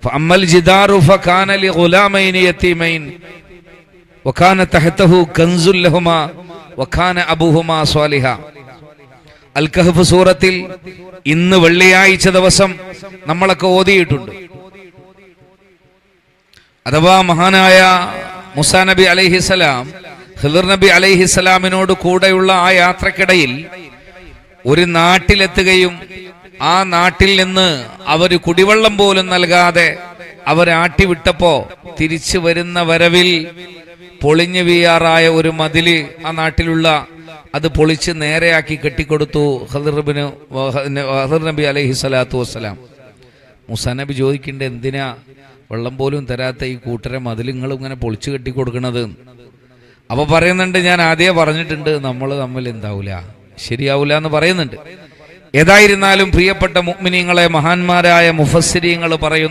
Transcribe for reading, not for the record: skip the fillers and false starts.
ഫഅമ്മൽ ജിദാറു ഫകാന ലിഗുലാമൈനി യതീമൈൻ വകാന തഹ്തഹു കൻസുൽ ലഹുമാ വകാന അബൂഹുമാ സ്വാലിഹാ. അൽ കഹ്ഫ് സൂറത്തിൽ ഇന്ന് വെള്ളിയാഴ്ച ദിവസം നമ്മളൊക്കെ ഓതിയിട്ടുണ്ട്. അഥവാ മഹാനായ മൂസാ നബി അലൈഹിസ്സലാം ഖിദ്ർ നബി അലൈഹിസ്സലാമിനോട് കൂടെയുള്ള ആ യാത്രക്കിടയിൽ ഒരു നാട്ടിലെത്തുകയും ആ നാട്ടിൽ നിന്ന് അവർ കുടിവെള്ളം പോലും നൽകാതെ അവരാട്ടിവിട്ടപ്പോ തിരിച്ചു വരുന്ന വരവിൽ പൊളിഞ്ഞു വീഴാറായ ഒരു മതില് ആ നാട്ടിലുള്ള അത് പൊളിച്ച് നേരെയാക്കി കെട്ടിക്കൊടുത്തു ഖിദ്ർ നബി അലൈഹി സ്വലാത്തു വസ്സലാം. മൂസാ നബി ചോദിക്കണ്ടേ, എന്തിനാ വെള്ളം പോലും തരാത്ത ഈ കൂട്ടരെ മതിലുകൾ ഇങ്ങനെ പൊളിച്ചു കെട്ടിക്കൊടുക്കണത്? അപ്പൊ പറയുന്നുണ്ട്, ഞാൻ ആദ്യമേ പറഞ്ഞിട്ടുണ്ട്, നമ്മൾ തമ്മിൽ എന്താവൂല, ശരിയാവൂല എന്ന് പറയുന്നുണ്ട്. ഏതായിരുന്നാലും പ്രിയപ്പെട്ട മുഅ്മിനീങ്ങളെ, മഹാന്മാരായ മുഫസ്സിരീങ്ങൾ പറയുന്നു,